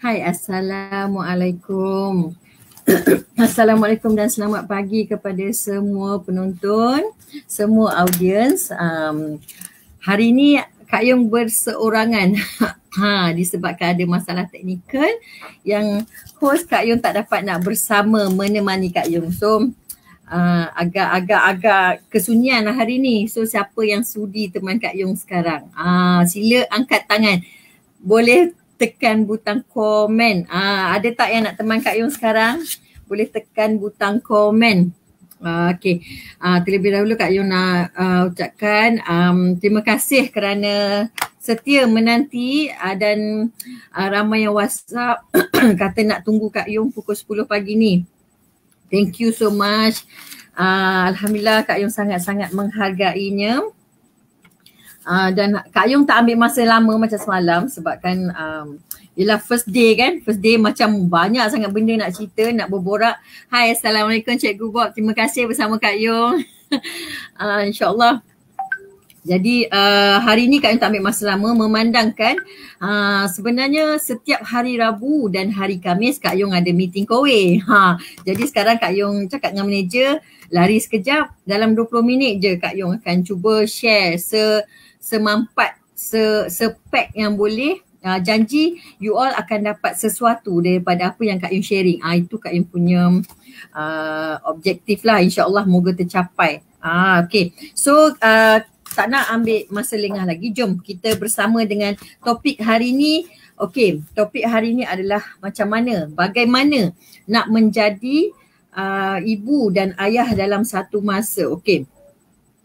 Hai, Assalamualaikum. Assalamualaikum dan selamat pagi kepada semua penonton, semua audiens. Hari ini Kak Yung berseorangan disebabkan ada masalah teknikal yang host Kak Yung tak dapat nak bersama menemani Kak Yung. So agak kesunyian hari ni. So siapa yang sudi teman Kak Yung sekarang? Sila angkat tangan. Boleh tekan butang komen. Ada tak yang nak teman Kak Yung sekarang? Boleh tekan butang komen. Okey. Terlebih dahulu Kak Yung nak ucapkan terima kasih kerana setia menanti dan ramai yang WhatsApp kata nak tunggu Kak Yung pukul 10 pagi ni. Thank you so much. Alhamdulillah Kak Yung sangat-sangat menghargainya. Dan Kak Yung tak ambil masa lama macam semalam sebabkan ialah first day kan. First day macam banyak sangat benda nak cerita, nak berborak. Hai, Assalamualaikum Cikgu Bob. Terima kasih bersama Kak Yung. InsyaAllah. Jadi hari ni Kak Yung tak ambil masa lama memandangkan sebenarnya setiap hari Rabu dan hari Khamis Kak Yung ada meeting kowe. Jadi sekarang Kak Yung cakap dengan manager, lari sekejap, dalam 20 minit je Kak Yung akan cuba share semampat, sepack yang boleh. Janji you all akan dapat sesuatu daripada apa yang Kak Yung sharing. Itu Kak Yung punya objektif lah, insyaAllah moga tercapai. Okay, so tak nak ambil masa lengah lagi, jom kita bersama dengan topik hari ni. Okey, topik hari ni adalah macam mana, bagaimana nak menjadi ibu dan ayah dalam satu masa. Okey,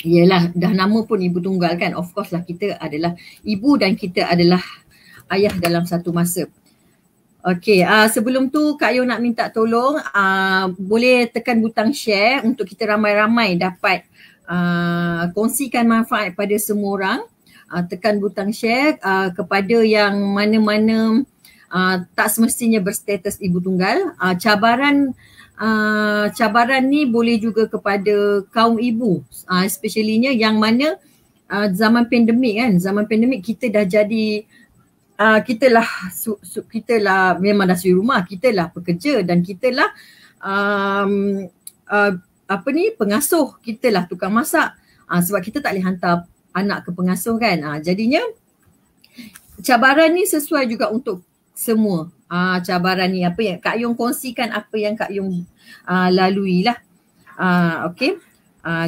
yelah dah nama pun ibu tunggal kan, of course lah kita adalah ibu dan kita adalah ayah dalam satu masa. Okey, sebelum tu Kak Yung nak minta tolong, boleh tekan butang share untuk kita ramai-ramai dapat kongsikan manfaat pada semua orang. Tekan butang share kepada yang mana-mana tak semestinya berstatus ibu tunggal. Cabaran ni boleh juga kepada kaum ibu, especiallynya yang mana zaman pandemik kan. Zaman pandemik kita dah jadi kita lah memang dah suri rumah, kita lah pekerja dan kita lah pengasuh, kita lah tukang masak. Sebab kita tak boleh hantar anak ke pengasuh kan. Jadinya cabaran ni sesuai juga untuk semua. Cabaran ni apa yang Kak Yung kongsikan, apa yang Kak Yung lalui lah. Okey.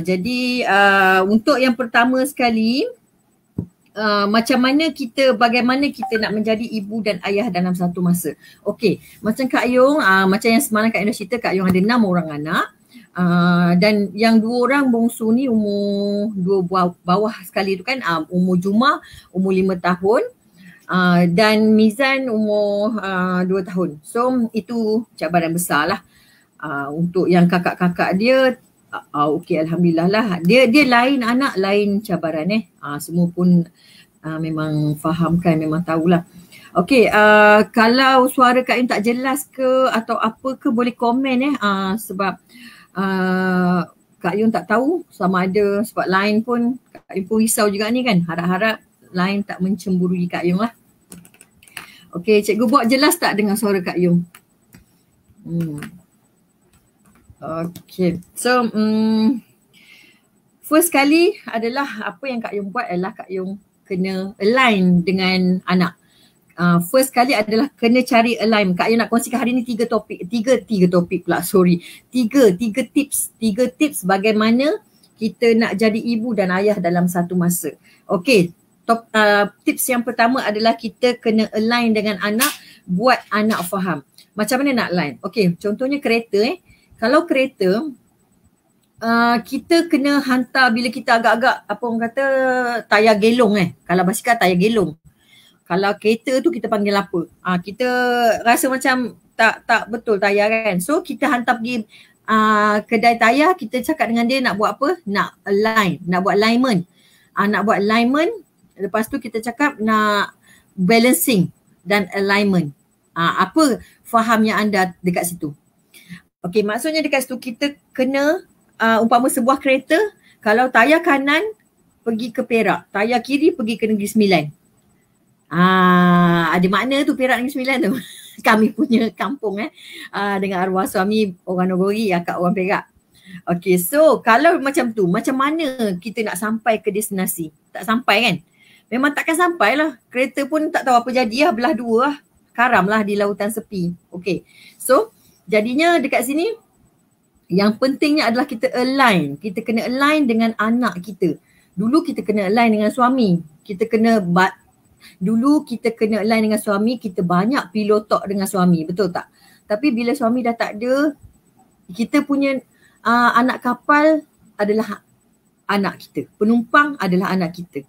Jadi untuk yang pertama sekali, bagaimana kita nak menjadi ibu dan ayah dalam satu masa. Okey, macam Kak Yung, macam yang semalam Kak Yung dah cerita, Kak Yung ada 6 orang anak. Dan yang 2 orang bongsu ni umur 2 bawah sekali tu kan, umur Juma umur 5 tahun dan Mizan umur 2 tahun. So itu cabaran besar lah untuk yang kakak-kakak dia. Okey, Alhamdulillah lah, dia lain anak, lain cabaran semua pun memang fahamkan, memang tahulah. Okey, kalau suara Kak Yung tak jelas ke atau apa ke, boleh komen sebab Kak Yung tak tahu sama ada sebab line pun Kak Yung pun risau juga ni kan. Harap-harap line tak mencemburui Kak Yung lah. Okey, Cikgu Bob jelas tak dengan suara Kak Yung? Okey, so first kali adalah apa yang Kak Yung buat adalah Kak Yung kena align dengan anak. First kali adalah kena cari align. Kak Yung nak kongsikan hari ni 3 tips bagaimana kita nak jadi ibu dan ayah dalam satu masa. Okey, tips yang pertama adalah kita kena align dengan anak, buat anak faham. Macam mana nak align? Okey, contohnya kereta Kalau kereta kita kena hantar bila kita agak-agak apa orang kata tayar gelong Kalau basikal tayar gelong. Kalau kereta tu kita panggil apa? Kita rasa macam tak betul tayar kan. So kita hantar pergi kedai tayar, kita cakap dengan dia nak buat apa? Nak align, nak buat alignment. Nak buat alignment, lepas tu kita cakap nak balancing dan alignment. Apa faham yang anda dekat situ? Okey, maksudnya dekat situ kita kena umpama sebuah kereta, kalau tayar kanan pergi ke Perak, tayar kiri pergi ke Negeri Sembilan. Ada makna tu Perak Negeri Sembilan tu. kami punya kampung dengan arwah suami orang Nogori, akak orang Perak. Okay, so kalau macam tu, macam mana kita nak sampai ke destinasi? Tak sampai kan? Memang takkan sampai lah. Kereta pun tak tahu apa jadi lah, belah dua lah. Karam lah di lautan sepi. Okay, so jadinya dekat sini yang pentingnya adalah kita align. Kita kena align dengan anak kita. Dulu kita kena align dengan suami. Dulu kita kena align dengan suami, kita banyak pillow talk dengan suami, betul tak? Tapi bila suami dah tak ada, kita punya anak kapal adalah anak kita. Penumpang adalah anak kita.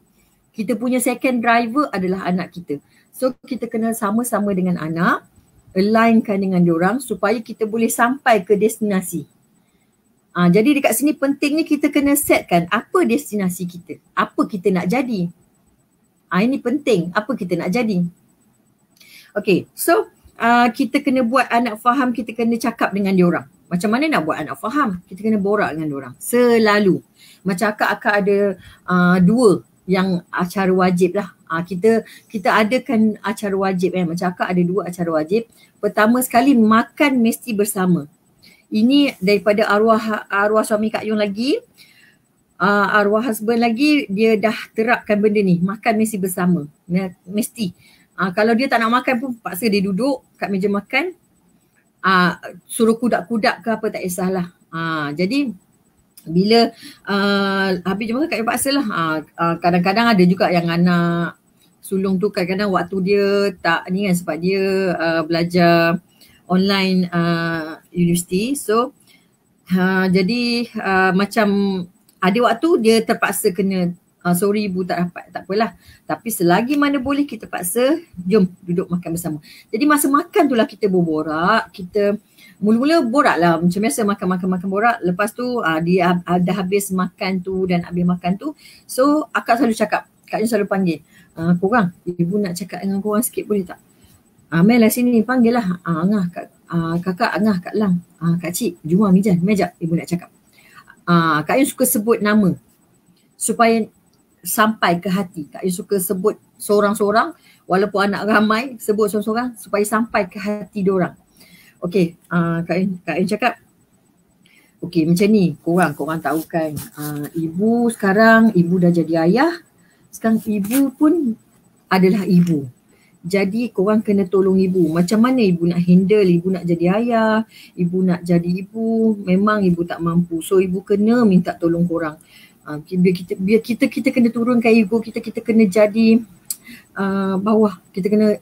Kita punya second driver adalah anak kita. So kita kena sama-sama dengan anak, alignkan dengan diorang supaya kita boleh sampai ke destinasi. Jadi dekat sini pentingnya kita kena setkan apa destinasi kita, apa kita nak jadi. Ini penting, apa kita nak jadi. Okay, so kita kena buat anak faham, kita kena cakap dengan diorang. Macam mana nak buat anak faham? Kita kena borak dengan diorang selalu. Macam akak ada 2 yang acara wajib lah. Kita adakan acara wajib Macam akak ada 2 acara wajib. Pertama sekali, makan mesti bersama. Ini daripada arwah suami Kak Yung lagi. Arwah husband lagi, dia dah terapkan benda ni, makan mesti bersama, mesti. Kalau dia tak nak makan pun paksa dia duduk kat meja makan, suruh kudak-kudak ke apa tak kisahlah. Jadi bila habis je makan kat paksa lah. Kadang-kadang ada juga yang anak sulung tu kadang-kadang waktu dia tak ni kan, sebab dia belajar online universiti. So jadi macam ada waktu dia terpaksa kena sorry ibu tak dapat, tak apalah. Tapi selagi mana boleh kita paksa, jom duduk makan bersama. Jadi masa makan tu lah kita berborak, kita mula-mula borak lah macam biasa, makan borak. Lepas tu dia dah habis makan tu dan habis makan tu, so akak selalu cakap, Kak Yung selalu panggil, korang, ibu nak cakap dengan korang sikit boleh tak? Mel lah sini, panggil lah. Angah, kakak Angah, Kak Lang, Kak Cik, jumpa meja, ibu nak cakap. Kak Yung suka sebut nama supaya sampai ke hati. Kak Yung suka sebut seorang-seorang, walaupun anak ramai, sebut seorang-seorang supaya sampai ke hati diorang. Okey, Kak Yung cakap, okey macam ni, korang tahu kan, ibu sekarang, ibu dah jadi ayah, sekarang ibu pun adalah ibu. Jadi korang kena tolong ibu. Macam mana ibu nak handle, ibu nak jadi ayah, ibu nak jadi ibu, memang ibu tak mampu. So ibu kena minta tolong korang. Biar kita kena turunkan ego kita kena jadi bawah. Kita kena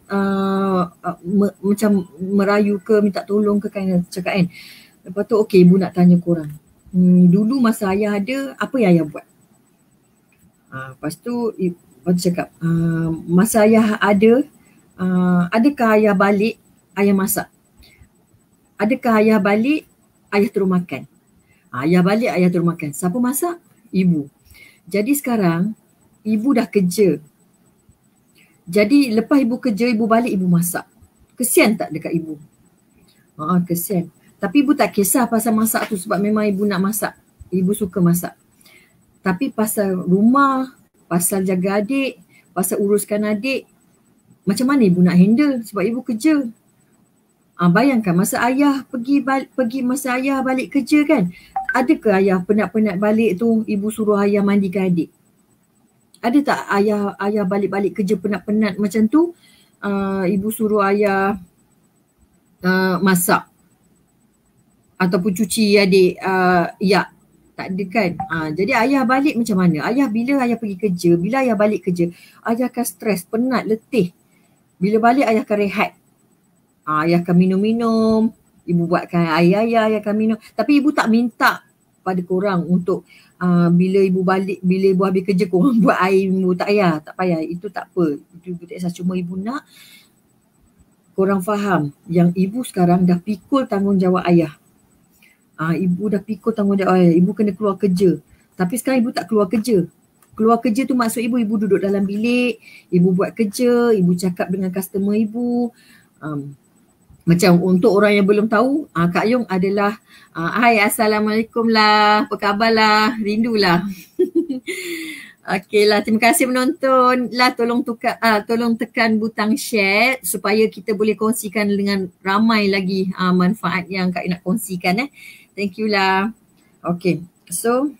macam merayu ke, minta tolong ke kan, cakap kan. Lepas tu okey, ibu nak tanya korang. Dulu masa ayah ada, apa yang ayah buat? Lepas tu cakap, masa ayah ada, adakah ayah balik, ayah masak? Adakah ayah balik, ayah turun makan? Ayah balik, ayah turun makan. Siapa masak? Ibu. Jadi sekarang, ibu dah kerja. Jadi lepas ibu kerja, ibu balik, ibu masak. Kesian tak dekat ibu? Kesian. Tapi ibu tak kisah pasal masak tu sebab memang ibu nak masak. Ibu suka masak. Tapi pasal rumah, pasal jaga adik, pasal uruskan adik, macam mana ibu nak handle sebab ibu kerja. Bayangkan masa ayah masa ayah balik kerja kan, adakah ayah penat-penat balik tu ibu suruh ayah mandikan adik? Ada tak ayah balik-balik kerja penat-penat macam tu, ibu suruh ayah masak ataupun cuci adik? Ya, tak ada kan. Jadi ayah balik macam mana? Bila ayah pergi kerja, bila ayah balik kerja, ayah akan stres, penat, letih. Bila balik ayah akan rehat. Ayah akan minum-minum, ibu buatkan air ayah akan minum. Tapi ibu tak minta pada korang untuk bila ibu balik, bila ibu habis kerja korang buat air, ibu tak payah, itu tak apa. Itu ibu tak kisah, cuma ibu nak korang faham yang ibu sekarang dah pikul tanggungjawab ayah. Ibu dah pikul tanggungjawab ayah, ibu kena keluar kerja. Tapi sekarang ibu tak keluar kerja. Keluar kerja tu maksud ibu duduk dalam bilik, ibu buat kerja, ibu cakap dengan customer ibu. Macam untuk orang yang belum tahu, Kak Yung adalah hai assalamualaikum lah, apa khabar lah, rindulah. Okey lah, terima kasih menonton lah, tolong tekan butang share supaya kita boleh kongsikan dengan ramai lagi manfaat yang Kak Yung nak kongsikan. Thank you lah. Okay, so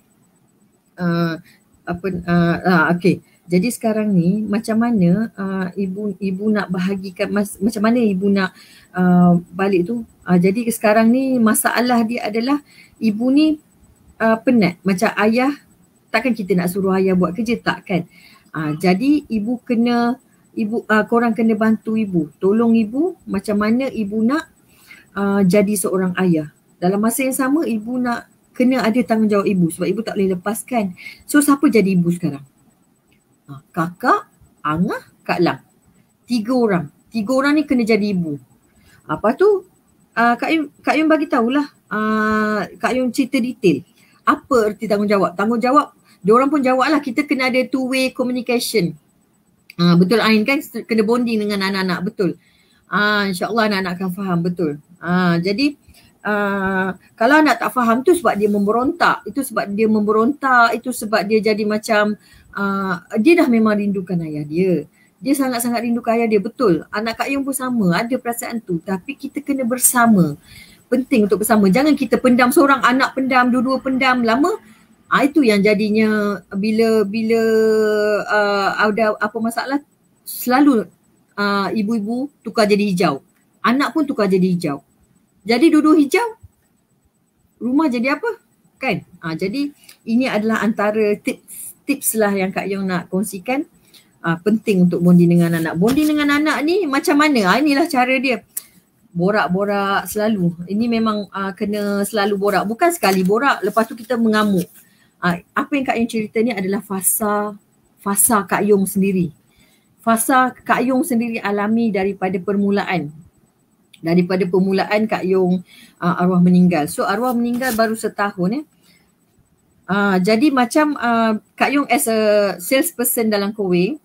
okay. Jadi sekarang ni macam mana ibu nak bahagikan, macam mana ibu nak balik tu. Jadi sekarang ni masalah dia adalah ibu ni penat. Macam ayah, takkan kita nak suruh ayah buat kerja, tak kan? Jadi korang kena bantu ibu, tolong ibu macam mana ibu nak jadi seorang ayah. Dalam masa yang sama ibu nak kena ada tanggungjawab ibu sebab ibu tak boleh lepaskan. So siapa jadi ibu sekarang? Kakak, Angah, Kak Lang. 3 orang. 3 orang ni kena jadi ibu. Apa tu? Kak Yung bagi tahulah. Kak Yung cerita detail. Apa erti tanggungjawab? Tanggungjawab, diorang pun jawab lah. Kita kena ada two-way communication. Betul Ain kan? Kena bonding dengan anak-anak. Betul. InsyaAllah anak-anak akan faham. Betul. Jadi kalau anak tak faham tu sebab dia memberontak. Itu sebab dia memberontak. Itu sebab dia jadi macam dia dah memang rindukan ayah dia. Dia sangat-sangat rindukan ayah dia, betul. Anak Kak Yung pun sama, ada perasaan tu. Tapi kita kena bersama. Penting untuk bersama. Jangan kita pendam seorang, anak pendam, dua-dua pendam. Lama, itu yang jadinya bila ada apa masalah, selalu ibu-ibu tukar jadi hijau. Anak pun tukar jadi hijau. Jadi dua-dua hijau, rumah jadi apa? Kan? Jadi ini adalah antara tips lah yang Kak Yung nak kongsikan. Penting untuk bonding dengan anak. Bonding dengan anak ni macam mana? Inilah cara dia. Borak-borak selalu. Ini memang kena selalu borak. Bukan sekali borak, lepas tu kita mengamuk. Apa yang Kak Yung cerita ni adalah fasa Kak Yung sendiri. Fasa Kak Yung sendiri alami daripada permulaan. Daripada permulaan Kak Yung arwah meninggal. So arwah meninggal baru setahun. Jadi macam Kak Yung as a salesperson dalam Kuwait,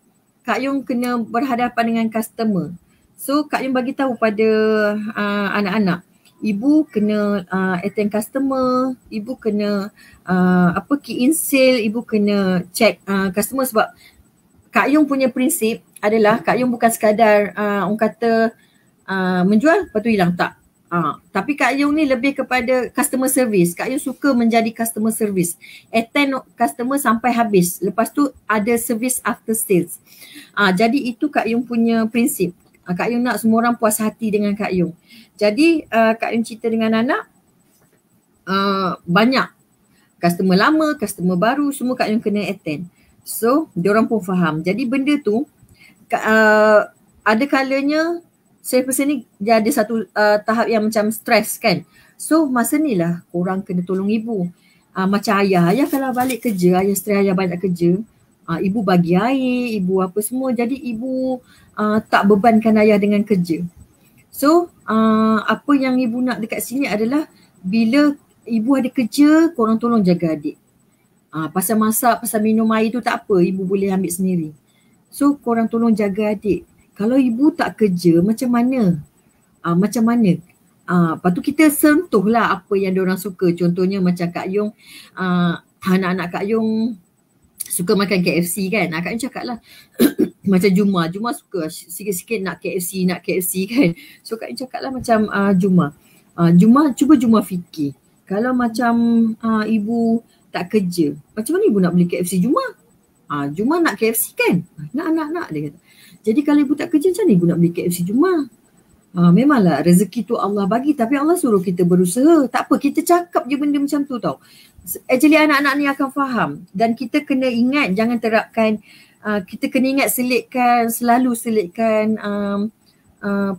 Kak Yung kena berhadapan dengan customer. So Kak Yung bagi tahu pada anak-anak, ibu kena attend customer, ibu kena key in sale, ibu kena check customer sebab Kak Yung punya prinsip adalah Kak Yung bukan sekadar orang kata menjual lepas tu hilang, tak. Tapi Kak Yung ni lebih kepada customer service. Kak Yung suka menjadi customer service. Attend customer sampai habis. Lepas tu ada service after sales. Jadi itu Kak Yung punya prinsip. Kak Yung nak semua orang puas hati dengan Kak Yung. Jadi Kak Yung cerita dengan anak, banyak customer lama, customer baru, semua Kak Yung kena attend. So diorang pun faham. Jadi benda tu ada kalanya saya pasal ni dia ada satu tahap yang macam stres kan. So masa ni lah korang kena tolong ibu. Macam ayah kalau balik kerja, ayah stres, ayah banyak kerja, ibu bagi air, ibu apa semua. Jadi ibu tak bebankan ayah dengan kerja. So apa yang ibu nak dekat sini adalah bila ibu ada kerja, korang tolong jaga adik. Pasal masak, pasal minum air tu tak apa, ibu boleh ambil sendiri. So korang tolong jaga adik. Kalau ibu tak kerja, macam mana? Macam mana? Lepas tu kita sentuhlah apa yang diorang suka. Contohnya macam Kak Yung, anak-anak Kak Yung suka makan KFC kan. Kak Yung cakap lah, macam Juma suka sikit-sikit nak KFC kan. So Kak Yung cakap lah macam Juma cuba fikir. Kalau macam ibu tak kerja, macam mana ibu nak beli KFC Juma? Juma nak KFC kan? Nak dia kata. Jadi kalau ibu tak kerja, macam mana ibu nak beli KFC Juma? Memanglah rezeki tu Allah bagi, tapi Allah suruh kita berusaha. Tak apa, kita cakap je benda macam tu tau. Actually anak-anak ni akan faham. Dan kita kena ingat, jangan terapkan, kita kena ingat selalu selitkan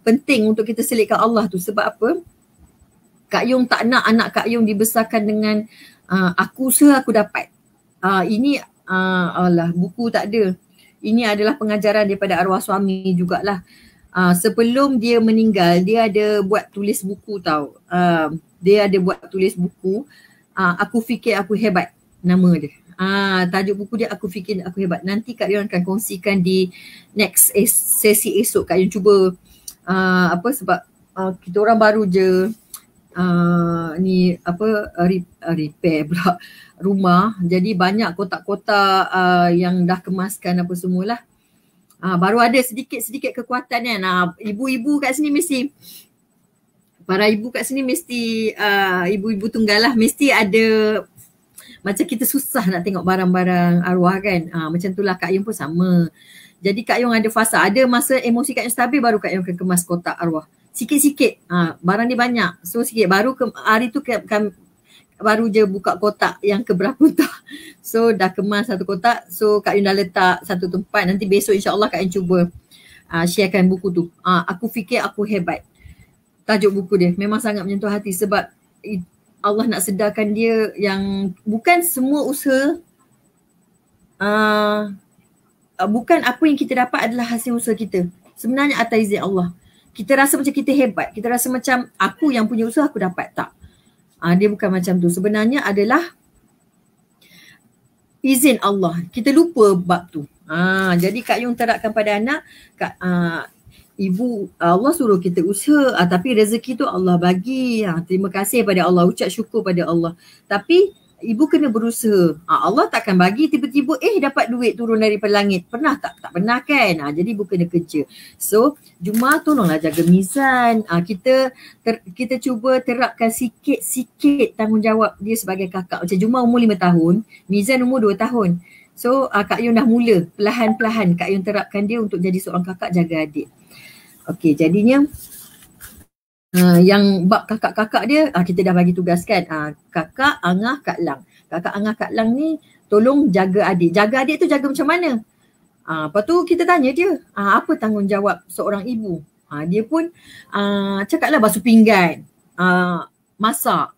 penting untuk kita selitkan Allah tu. Sebab apa? Kak Yung tak nak anak Kak Yung dibesarkan dengan aku usaha aku dapat. Ini buku tak ada. Ini adalah pengajaran daripada arwah suami jugalah. Sebelum dia meninggal, dia ada buat tulis buku tau. Dia ada buat tulis buku, Aku Fikir Aku Hebat, nama dia. Tajuk buku dia Aku Fikir Aku Hebat. Nanti Kak Yung akan kongsikan di next sesi esok. Kak Yung cuba sebab kita orang baru je ni apa repair pula rumah, jadi banyak kotak-kotak yang dah kemaskan apa semualah. Baru ada sedikit-sedikit kekuatan kan. Ibu-ibu kat sini mesti, para ibu kat sini mesti ibu-ibu tunggal lah, mesti ada macam kita susah nak tengok barang-barang arwah kan. Macam itulah Kak Yung pun sama. Jadi Kak Yung ada fasa, ada masa emosi Kak Yung stabil baru Kak Yung akan kemas kotak arwah. Sikit-sikit, barang ni banyak. So sikit, baru hari tu baru je buka kotak yang keberapa tak. So dah kemas satu kotak, so Kak Yung dah letak satu tempat. Nanti besok insyaAllah Kak Yung cuba sharekan buku tu. Aku fikir aku hebat. Tajuk buku dia memang sangat menyentuh hati sebab Allah nak sedarkan dia yang bukan semua usaha, bukan apa yang kita dapat adalah hasil usaha kita. Sebenarnya atas izin Allah. Kita rasa macam kita hebat, kita rasa macam aku yang punya usaha aku dapat. Tak. Dia bukan macam tu. Sebenarnya adalah izin Allah. Kita lupa bab tu. Jadi Kak Yung terapkan pada anak, ibu, Allah suruh kita usaha, tapi rezeki tu Allah bagi. Terima kasih pada Allah, ucap syukur pada Allah. Tapi ibu kena berusaha. Allah takkan bagi tiba-tiba dapat duit turun daripada langit. Pernah tak? Tak pernah kan? Jadi ibu kena kerja. So Juma tolonglah jaga mizan. Kita cuba terapkan sikit-sikit tanggungjawab dia sebagai kakak. Macam Juma umur 5 tahun, Mizan umur 2 tahun. So Kak Yung dah mula perlahan-perlahan Kak Yung terapkan dia untuk jadi seorang kakak jaga adik. Okey, jadinya yang bab kakak-kakak dia kita dah bagi tugas kan. Kakak Angah Kak Lang. Kakak Angah Kak Lang ni tolong jaga adik. Jaga adik tu jaga macam mana? Lepas tu kita tanya dia, apa tanggungjawab seorang ibu? Dia pun cakaplah basuh pinggan, masak.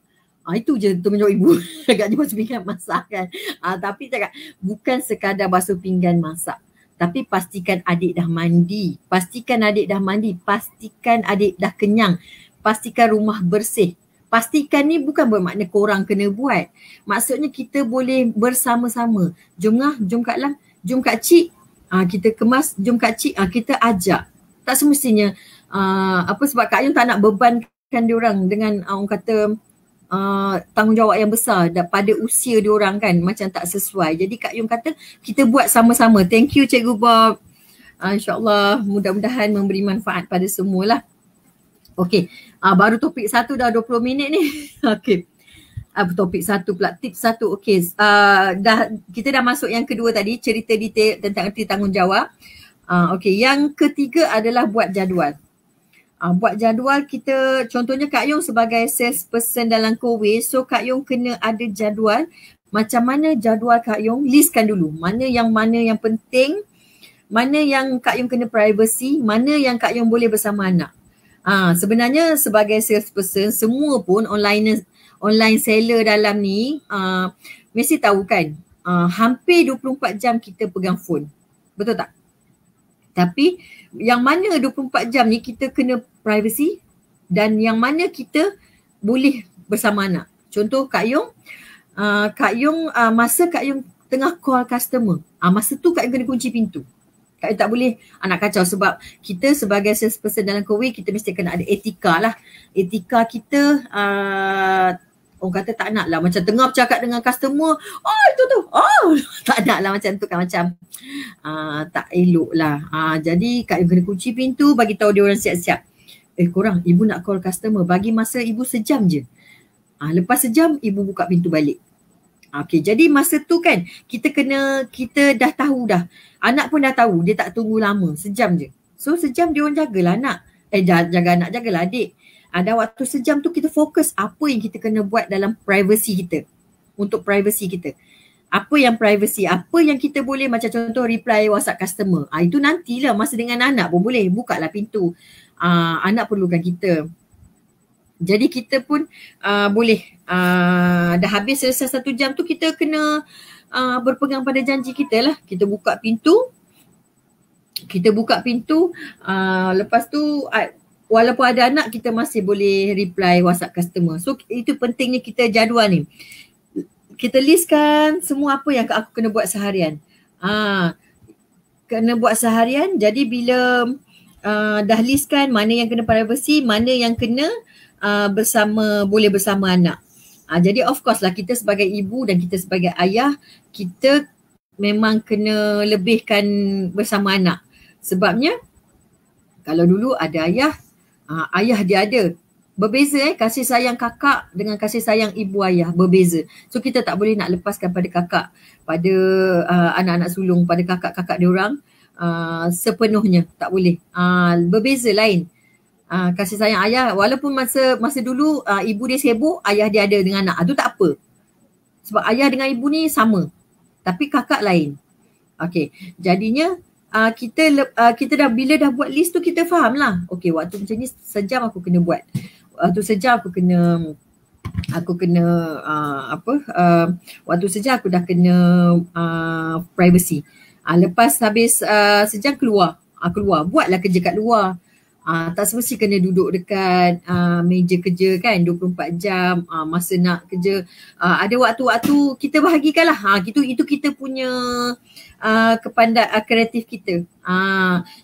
Itu je tanggungjawab ibu. Agaknya basuh pinggan masak kan. Tapi cakap bukan sekadar basuh pinggan masak. Tapi pastikan adik dah mandi. Pastikan adik dah mandi. Pastikan adik dah kenyang. Pastikan rumah bersih. Pastikan ni bukan bermakna korang kena buat. Maksudnya kita boleh bersama-sama. Jom Kak Lang, jom Kak Cik. Kita kemas, jom Kak Cik. Kita ajak. Tak semestinya sebab Kak Yung tak nak bebankan diorang dengan orang kata tanggungjawab yang besar pada usia diorang kan, macam tak sesuai. Jadi Kak Yung kata kita buat sama-sama. Thank you Cikgu Bob. InsyaAllah mudah-mudahan memberi manfaat pada semualah. Okey, baru topik 1 dah 20 minit ni. Okey. Topik 1 pula, tips 1. Okey, kita dah masuk yang kedua tadi, cerita detail tentang erti tanggungjawab. Okey, yang ketiga adalah buat jadual. Buat jadual kita, contohnya Kak Yung sebagai salesperson dalam Kowe, so Kak Yung kena ada jadual. Macam mana jadual Kak Yung? Listkan dulu. Mana yang penting, mana yang Kak Yung kena privacy, mana yang Kak Yung boleh bersama anak. Sebenarnya sebagai salesperson, semua pun online seller dalam ni mesti tahu kan, hampir 24 jam kita pegang phone. Betul tak? Tapi yang mana 24 jam ni kita kena privacy dan yang mana kita boleh bersama anak. Contoh Kak Yung, masa Kak Yung tengah call customer, masa tu Kak Yung kena kunci pintu. Kak Yung tak boleh anak kacau sebab kita sebagai salesperson dalam Kowe, kita mesti kena ada etika lah. Etika kita orang kata tak nak lah macam tengah bercakap dengan customer, itu tu, tak nak lah macam tu kan, macam tak elok lah. Jadi Kak Yung kena kunci pintu, bagi tahu dia orang siap-siap. Korang, ibu nak call customer, bagi masa ibu sejam je. Lepas sejam, ibu buka pintu balik. Okey, jadi masa tu kan kita dah tahu dah. Anak pun dah tahu, dia tak tunggu lama, sejam je. So sejam dia orang jagalah anak. Jaga anak, jagalah adik. Ada waktu sejam tu kita fokus apa yang kita kena buat dalam privacy kita. Untuk privacy kita. Apa yang privacy, apa yang kita boleh, macam contoh reply WhatsApp customer. Itu nantilah masa dengan anak pun boleh. Bukalah pintu. Anak perlukan kita. Jadi kita pun boleh dah habis selesai 1 jam tu, kita kena berpegang pada janji kita lah. Kita buka pintu. Lepas tu walaupun ada anak, kita masih boleh reply WhatsApp customer. So itu pentingnya kita jadual ni. Kita listkan semua apa yang aku kena buat seharian. Kena buat seharian. Jadi bila dah listkan mana yang kena privacy, mana yang kena boleh bersama anak. Jadi of course lah kita sebagai ibu dan kita sebagai ayah, kita memang kena lebihkan bersama anak. Sebabnya kalau dulu ada ayah, ayah dia ada. Berbeza kasih sayang kakak dengan kasih sayang ibu ayah berbeza. So kita tak boleh nak lepaskan pada kakak, pada anak-anak sulung, pada kakak-kakak diorang sepenuhnya. Tak boleh. Berbeza lain. Kasih sayang ayah walaupun masa dulu ibu dia sibuk, ayah dia ada dengan anak. Tu tak apa. Sebab ayah dengan ibu ni sama. Tapi kakak lain. Okey. Jadinya kita dah bila dah buat list tu kita faham lah. Okey, waktu macam ni sejam aku kena buat. Waktu sejam aku kena waktu sejam aku dah kena privacy. Lepas habis sejam keluar buatlah kerja kat luar. Tak semesti kena duduk dekat meja kerja kan 24 jam masa nak kerja. Ada waktu-waktu kita bahagikanlah. Itu kita punya kreatif kita.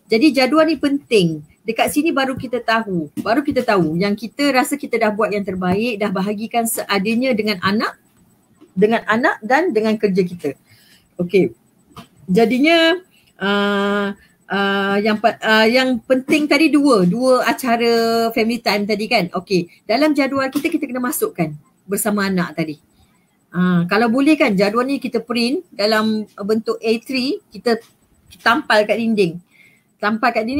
Jadi jadual ni penting. Dekat sini baru kita tahu yang kita rasa kita dah buat yang terbaik, dah bahagikan seadanya dengan anak dan dengan kerja kita. Okey. Jadinya yang penting tadi dua acara family time tadi kan. Okey, dalam jadual kita kena masukkan bersama anak tadi. Kalau boleh kan jadual ni kita print dalam bentuk A3, kita tampal kat dinding.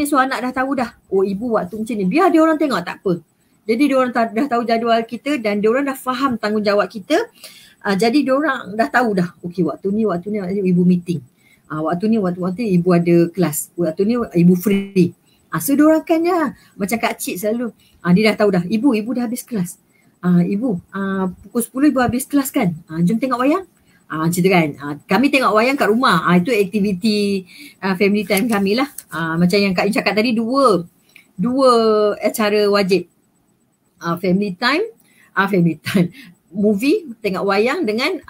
So anak dah tahu dah. Oh, ibu waktu macam ni. Biar dia orang tengok tak apa. Jadi dia orang dah tahu jadual kita dan dia orang dah faham tanggungjawab kita. Jadi dia orang dah tahu dah. Okey, waktu ni ibu meeting. Waktu ni ibu ada kelas. Waktu ni ibu free. So dia orang kan je macam Kak Cik selalu. Dia dah tahu dah. Ibu dah habis kelas. Ibu pukul 10 ibu habis kelas kan. Jom tengok wayang. Macam tu kan. Kami tengok wayang kat rumah. Itu aktiviti family time kami lah. Macam yang Kak In cakap tadi, dua acara wajib. Family time, movie, tengok wayang dengan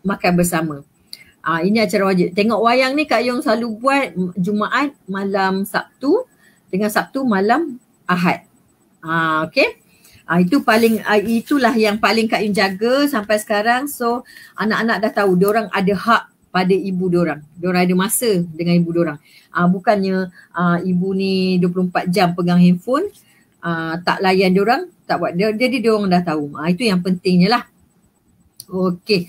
makan bersama. Ini acara wajib. Tengok wayang ni Kak Yung selalu buat Jumaat malam Sabtu dengan Sabtu malam Ahad. Okay. Itulah yang paling Kak Yung jaga sampai sekarang. So anak-anak dah tahu diorang ada hak pada ibu diorang. Diorang ada masa dengan ibu diorang. Bukannya ibu ni 24 jam pegang handphone, tak layan diorang, tak buat. Jadi diorang dah tahu. Itu yang pentingnya lah. Okay.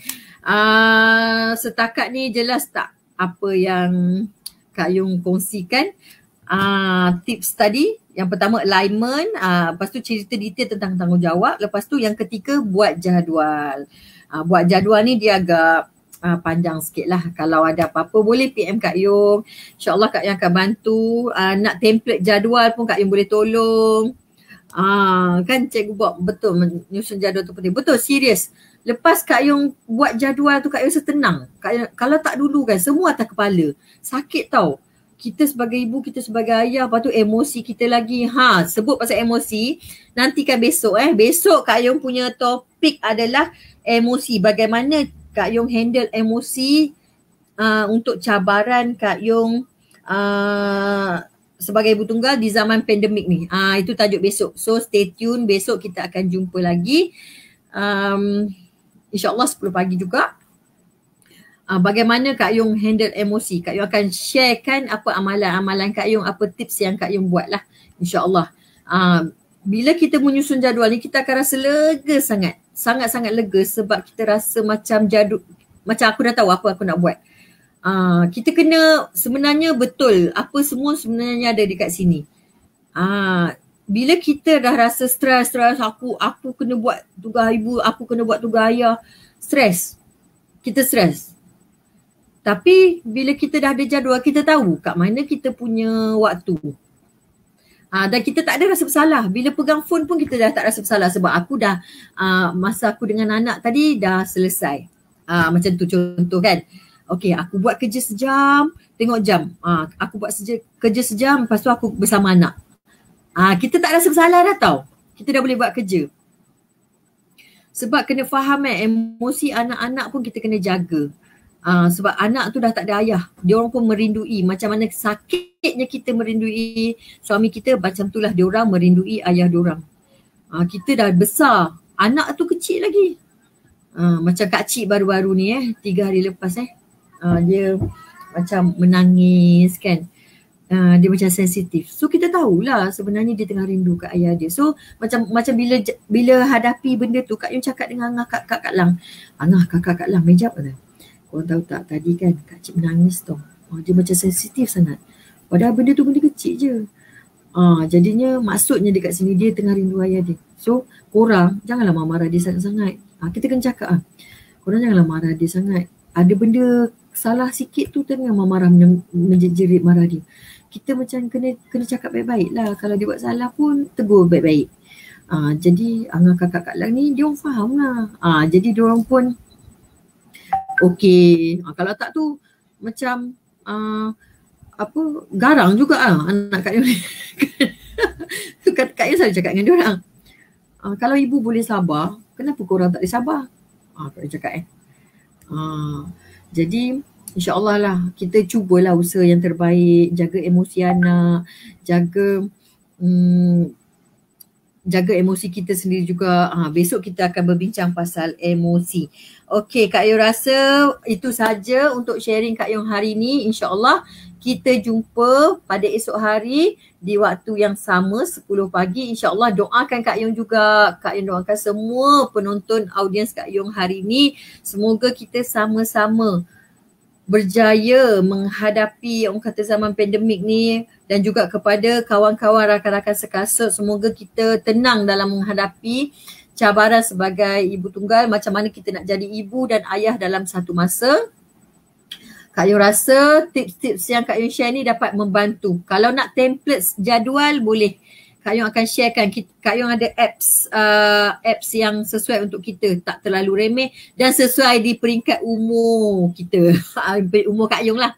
Setakat ni jelas tak apa yang Kak Yung kongsikan? Tips tadi, yang pertama alignment, lepas tu cerita detail tentang tanggungjawab, lepas tu yang ketiga buat jadual. Buat jadual ni dia agak panjang sikit lah. Kalau ada apa-apa boleh PM Kak Yung, InsyaAllah Kak Yung akan bantu. Nak template jadual pun Kak Yung boleh tolong. Kan Cikgu Bob betul menyusun jadual tu penting. Betul, serius. Lepas Kak Yung buat jadual tu Kak Yung setenang. Kalau tak dulu kan semua atas kepala. Sakit tau. Kita sebagai ibu, kita sebagai ayah, lepas tu emosi kita lagi. Sebut pasal emosi, nantikan besok. Besok Kak Yung punya topik adalah emosi. Bagaimana Kak Yung handle emosi untuk cabaran Kak Yung sebagai ibu tunggal di zaman pandemik ni. Itu tajuk besok. So stay tune, besok kita akan jumpa lagi. InsyaAllah 10 pagi juga. Bagaimana Kak Yung handle emosi. Kak Yung akan sharekan apa amalan-amalan Kak Yung, apa tips yang Kak Yung buat lah. InsyaAllah. Bila kita menyusun jadual ni, kita akan rasa lega sangat. Sangat-sangat lega sebab kita rasa macam aku dah tahu apa aku nak buat. Kita kena sebenarnya betul apa semua sebenarnya ada dekat sini. Bila kita dah rasa stres, aku kena buat tugas ibu, aku kena buat tugas ayah, stres. Kita stres. Tapi bila kita dah ada jadual, kita tahu kat mana kita punya waktu. Dan kita tak ada rasa bersalah. Bila pegang phone pun kita dah tak rasa bersalah sebab aku dah masa aku dengan anak tadi dah selesai. Macam tu contoh kan. Okay, aku buat kerja sejam, tengok jam. Aku buat kerja sejam, lepas tu aku bersama anak. Kita tak rasa bersalah dah tau. Kita dah boleh buat kerja. Sebab kena faham emosi anak-anak pun kita kena jaga. Sebab anak tu dah tak ada ayah. Dia orang pun merindui. Macam mana sakitnya kita merindui suami kita, macam itulah dia orang merindui ayah dia orang. Kita dah besar. Anak tu kecil lagi. Macam Kak Cik baru-baru ni 3 hari lepas dia macam menangis kan. Dia macam sensitif. So kita tahulah sebenarnya dia tengah rindu kat ayah dia. So macam bila hadapi benda tu, Kak Yung cakap dengan Kak Lang. Kak Lang mejap kata. Korang tahu tak tadi kan Kak Cik menangis tau. Dia macam sensitif sangat. Padahal benda tu benda kecil je. Jadinya maksudnya dekat sini dia tengah rindu ayah dia. So korang janganlah marah dia sangat-sangat. Kita kena cakap korang janganlah marah dia sangat. Ada benda salah sikit tu tengah marah menjerit marah dia. Kita macam kena cakap baik-baik lah. Kalau dia buat salah pun tegur baik-baik. Jadi kakak Lang ni dia orang faham lah. Jadi dia orang pun okey. Kalau tak tu macam garang juga anak Kak Yung ni. Kak Yung selalu cakap dengan dia orang. Kalau ibu boleh sabar, kenapa korang tak boleh sabar? Kak Yung cakap jadi insya-Allah lah kita cubalah usaha yang terbaik, jaga emosi anak, jaga emosi kita sendiri juga. Besok kita akan berbincang pasal emosi. Okey, Kak Yung rasa itu saja untuk sharing Kak Yung hari ini. InsyaAllah kita jumpa pada esok hari di waktu yang sama 10 pagi. InsyaAllah doakan Kak Yung juga. Kak Yung doakan semua penonton audiens Kak Yung hari ini. Semoga kita sama-sama berjaya menghadapi orang kata zaman pandemik ni, dan juga kepada kawan-kawan rakan-rakan sekasut, semoga kita tenang dalam menghadapi cabaran sebagai ibu tunggal, macam mana kita nak jadi ibu dan ayah dalam satu masa. Kak Yung rasa tips-tips yang Kak Yung share ni dapat membantu. Kalau nak template jadual boleh Kak Yung akan sharekan. Kak Yung ada apps yang sesuai untuk kita, tak terlalu remeh dan sesuai di peringkat umur kita. Umur Kak Yung lah.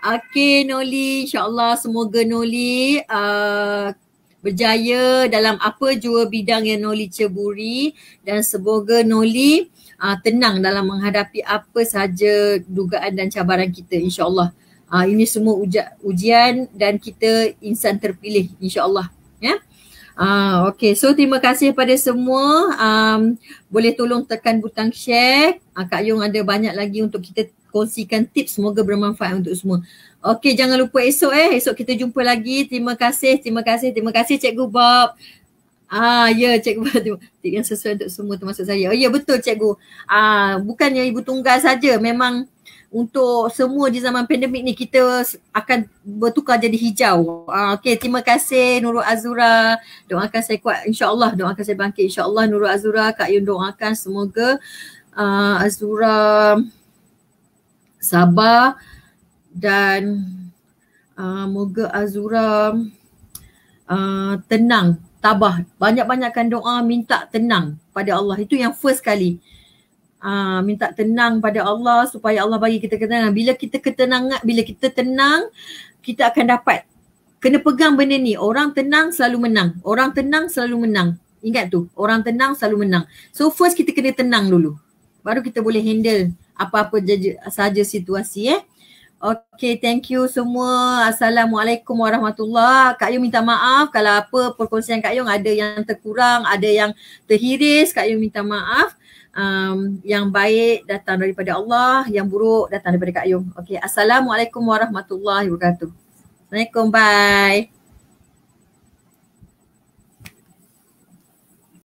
Okey Noli, insyaAllah semoga Noli berjaya dalam apa jua bidang yang Noli ceburi, dan semoga Noli tenang dalam menghadapi apa sahaja dugaan dan cabaran kita, insyaAllah. Ini semua ujian dan kita insan terpilih, insyaAllah. Okay, so terima kasih pada semua. Boleh tolong tekan butang share. Kak Yung ada banyak lagi untuk kita kongsikan tips, semoga bermanfaat untuk semua. Okay, jangan lupa esok esok kita jumpa lagi. Terima kasih Cikgu Bob. Ya Cikgu Bob, yang sesuai untuk semua termasuk saya. Ya betul Cikgu. Bukannya ibu tunggal saja, memang untuk semua di zaman pandemik ni kita akan bertukar jadi hijau. Okay, terima kasih Nurul Azura. Doakan saya kuat, insyaAllah. Doakan saya bangkit, insyaAllah. Nurul Azura, Kak Yung doakan semoga Azura sabar dan moga Azura tenang, tabah. Banyak-banyakkan doa, minta tenang pada Allah. Itu yang first kali. Minta tenang pada Allah supaya Allah bagi kita ketenangan. Bila kita tenang, kita akan dapat. Kena pegang benda ni. Orang tenang selalu menang. Orang tenang selalu menang. Ingat tu, orang tenang selalu menang. So first kita kena tenang dulu. Baru kita boleh handle apa-apa saja situasi. Okay, thank you semua. Assalamualaikum warahmatullahi. Kak Yung minta maaf kalau apa perkongsian Kak Yung ada yang terkurang, ada yang terhiris. Kak Yung minta maaf. Yang baik datang daripada Allah, yang buruk datang daripada Kak Yung. Okay, Assalamualaikum warahmatullahi wabarakatuh. Assalamualaikum, bye.